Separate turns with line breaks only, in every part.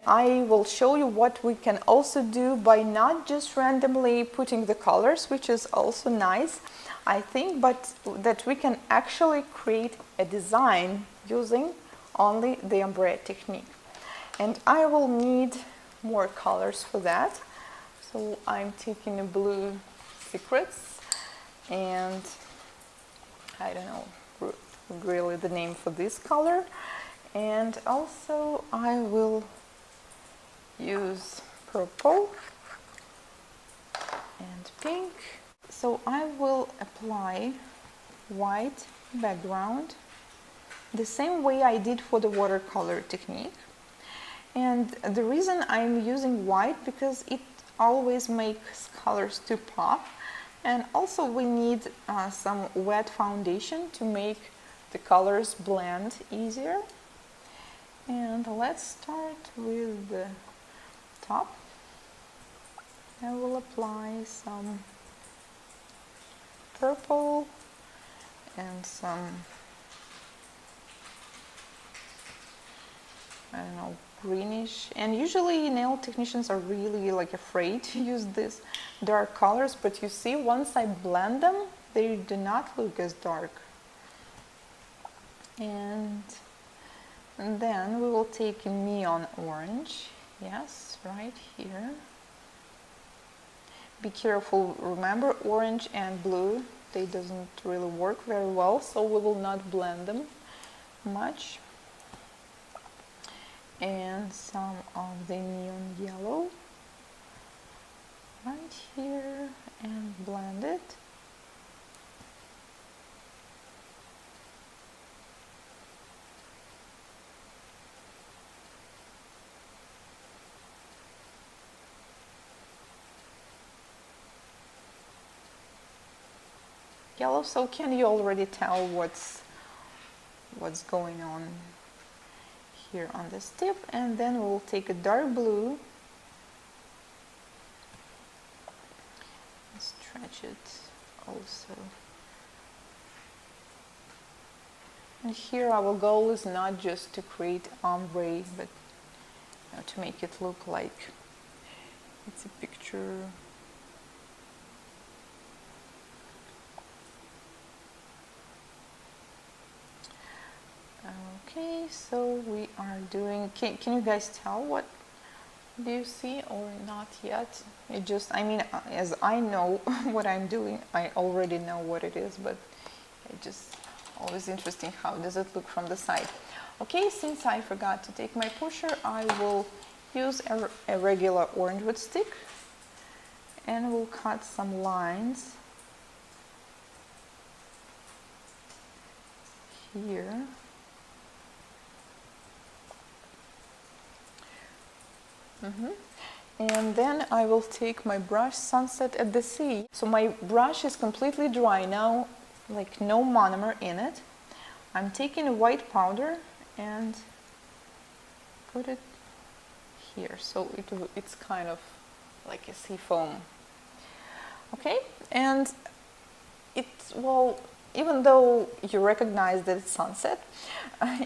I will show you what we can also do by not just randomly putting the colors, which is also nice, I think, but that we can actually create a design using only the ombre technique. And I will need more colors for that. So I'm taking a blue secrets, and I don't know really the name for this color. And also I will use purple and pink. So I will apply white background the same way I did for the watercolor technique. And the reason I'm using white, because it always makes colors to pop. And also we need some wet foundation to make the colors blend easier. And let's start with the top. I will apply some purple and some, I don't know, greenish. And usually nail technicians are really like afraid to use these dark colors, but you see, once I blend them, they do not look as dark. And then we will take a neon orange. Yes, right here. Be careful, remember, orange and blue, they doesn't really work very well, so we will not blend them much. And some of the neon yellow right here, and blend it. Yellow, so can you already tell what's going on here on this tip? And then we'll take a dark blue, stretch it also. And here our goal is not just to create ombre, but to make it look like it's a picture. Okay, so we are doing, can you guys tell what do you see, or not yet? It just, I mean, as I know what I'm doing, I already know what it is, but it just always interesting how does it look from the side. Okay, since I forgot to take my pusher, I will use a regular orange wood stick, and we'll cut some lines here. And then I will take my brush Sunset at the Sea. So my brush is completely dry now, like no monomer in it. I'm taking a white powder and put it here, so it's kind of like a sea foam. Okay, and it's, well, even though you recognize that it's sunset,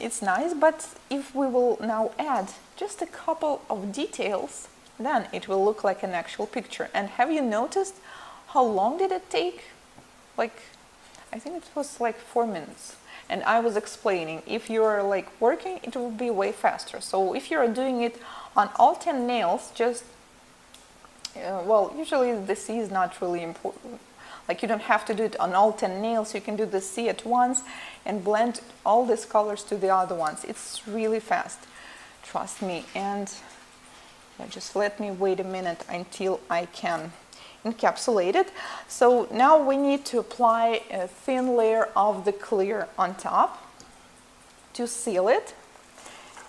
it's nice, but if we will now add just a couple of details, then it will look like an actual picture. And have you noticed how long did it take? Like, I think it was like 4 minutes. And I was explaining, if you're like working, it will be way faster. So if you're doing it on all 10 nails, just, well, usually the C is not really important. Like, you don't have to do it on all 10 nails. You can do the C at once and blend all these colors to the other ones. It's really fast, trust me. And just let me wait a minute until I can encapsulate it. So now we need to apply a thin layer of the clear on top to seal it.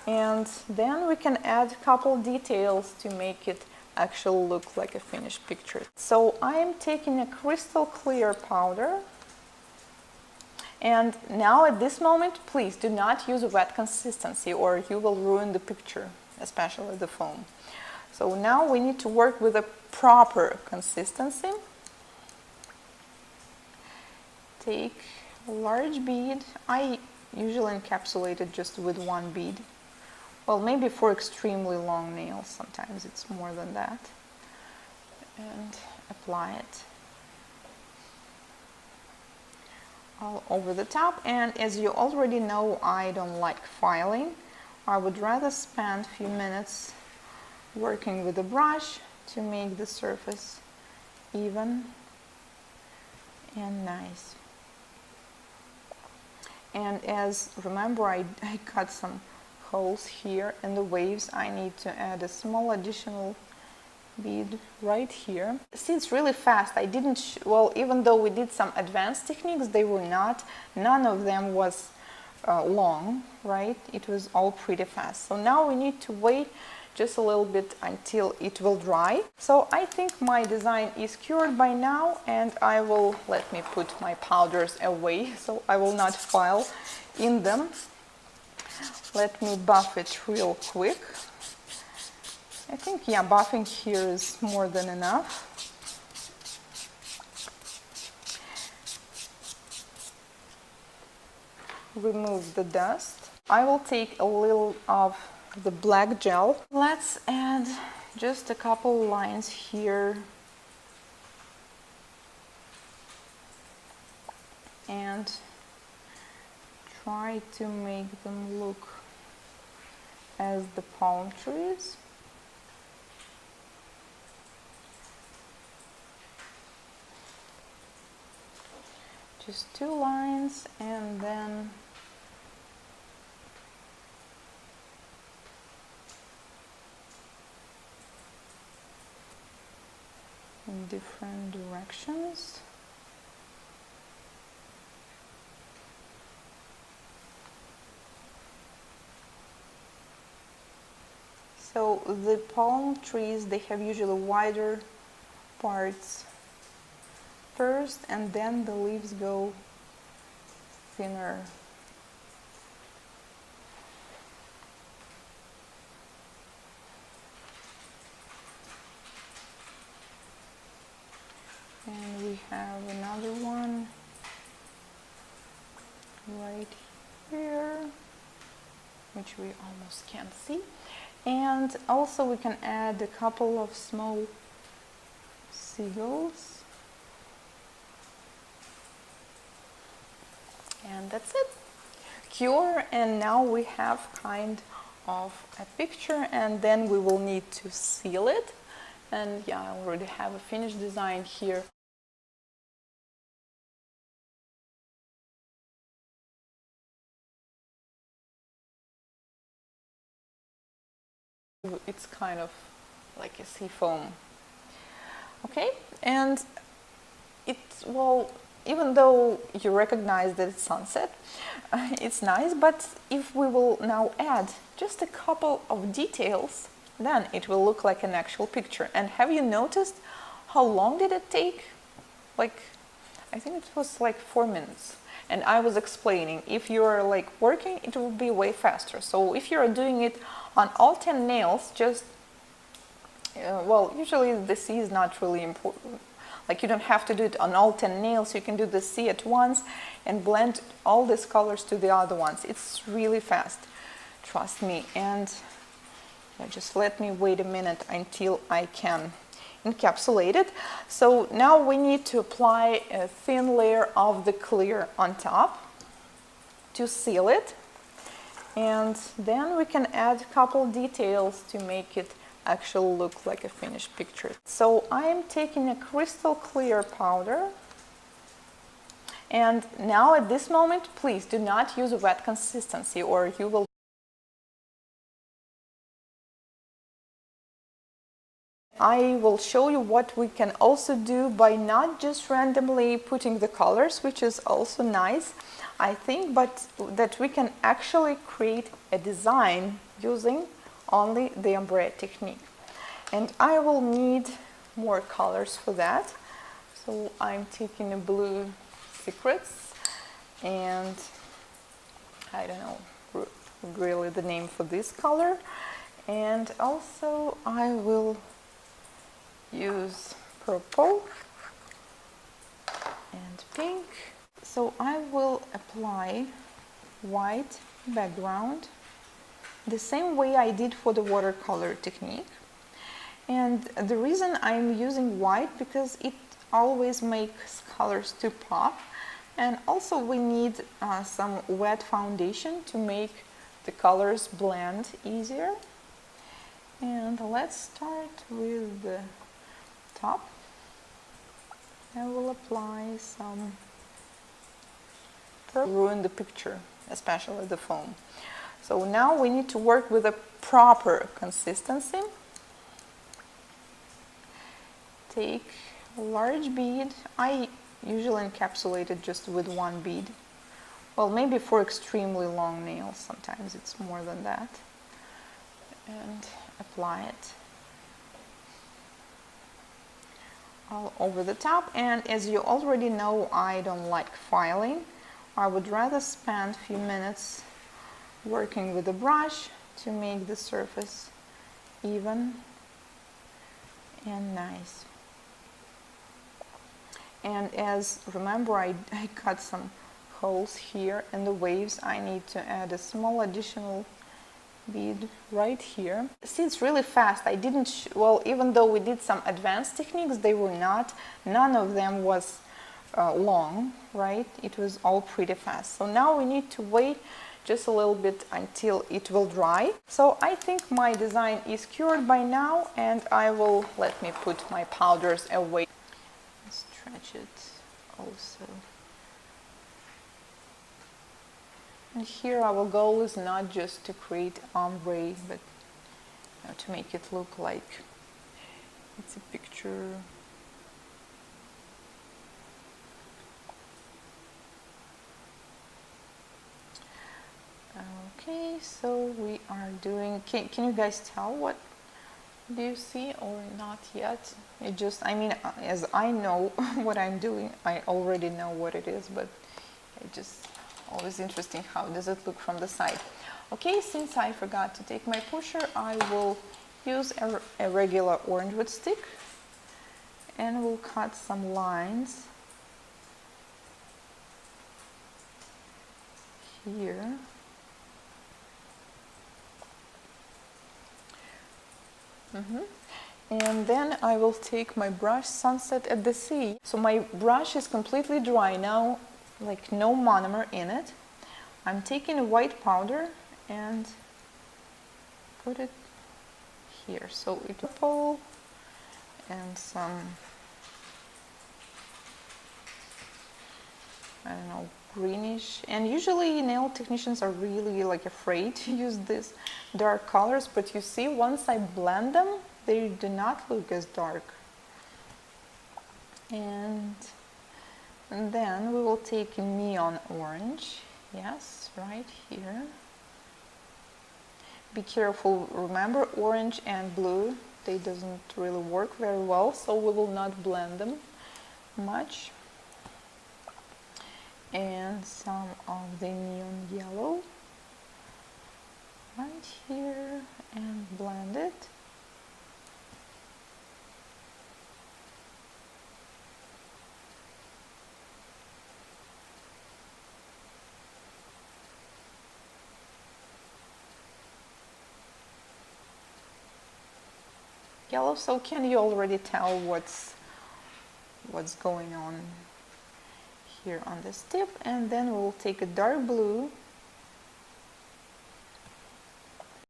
And then we can add a couple details to make it actually look like a finished picture. So I'm taking a crystal clear powder, and now at this moment, please do not use a wet consistency or you will ruin the picture, especially the foam. So now we need to work with a proper consistency. Take a large bead. I usually encapsulate it just with one bead Well, maybe for extremely long nails, sometimes it's more than that. And apply it all over the top. And as you already know, I don't like filing. I would rather spend a few minutes working with the brush to make the surface even and nice. And as remember, I cut some holes here in the waves. I need to add a small additional bead right here. See, it's really fast. I didn't well, even though we did some advanced techniques, they were not, none of them was long, right? It was all pretty fast. So now we need to wait just a little bit until it will dry. So I think my design is cured by now, and I will, let me put my powders away so I will not file in them. Let me buff it real quick. I think, yeah, buffing here is more than enough. Remove the dust. I will take a little of the black gel. Let's add just a couple lines here. And try to make them look as the palm trees. Just 2 lines, and then in different directions. So the palm trees, they have usually wider parts first, and then the leaves go thinner. And we have another one right here, which we almost can't see. And also we can add a couple of small seagulls. And that's it. Cure, and now we have kind of a picture, and then we will need to seal it. And yeah, I already have a finished design here. It's kind of like a sea foam. Okay, and it's, well, even though you recognize that it's sunset, it's nice, but if we will now add just a couple of details, then it will look like an actual picture. And have you noticed how long did it take? Like, I think it was like 4 minutes. And I was explaining, if you're like working, it will be way faster. So if you're doing it on all 10 nails, just, well, usually the C is not really important. Like, you don't have to do it on all 10 nails. You can do the C at once and blend all these colors to the other ones. It's really fast, trust me. And just let me wait a minute until I can encapsulate it. So now we need to apply a thin layer of the clear on top to seal it. And then we can add a couple details to make it actually look like a finished picture. So I'm taking a crystal clear powder, and now at this moment, please do not use a wet consistency or you will. I will show you what we can also do by not just randomly putting the colors, which is also nice, I think, but that we can actually create a design using only the ombre technique. And I will need more colors for that. So I'm taking a blue secrets, and I don't know really the name for this color. And also I will use purple and pink. So I will apply white background the same way I did for the watercolor technique. And the reason I'm using white, because it always makes colors to pop. And also we need some wet foundation to make the colors blend easier. And let's start with the top. I will apply some purple. Ruin the picture, especially the foam. So now we need to work with a proper consistency. Take a large bead. I usually encapsulate it just with one bead. Well, maybe for extremely long nails, sometimes it's more than that. And apply it all over the top. And as you already know, I don't like filing. I would rather spend a few minutes working with the brush to make the surface even and nice. And remember, I cut some holes here in the waves. I need to add a small additional bead right here. See, it's really fast. I didn't, well, even though we did some advanced techniques, they were not, none of them was long, right? It was all pretty fast. So now we need to wait just a little bit until it will dry. So I think my design is cured by now, and let me put my powders away. Stretch it also. And here our goal is not just to create ombre, but to make it look like it's a picture. Okay, so we are doing, can you guys tell what do you see or not yet? It just, I mean, as I know what I'm doing, I already know what it is, but it just always interesting how does it look from the side. Okay, since I forgot to take my pusher, I will use a regular orange wood stick and we'll cut some lines here. And then I will take my brush Sunset at the Sea. So my brush is completely dry now, like no monomer in it. I'm taking a white powder and put it here. So it's purple and some, I don't know, greenish. And usually nail technicians are really like afraid to use these dark colors, but you see, once I blend them, they do not look as dark. And then we will take a neon orange. Yes, right here. Be careful, remember, orange and blue, they doesn't really work very well, so we will not blend them much. And some of the neon yellow right here, and blend it. Yellow, so can you already tell what's going on here on this tip? And then we'll take a dark blue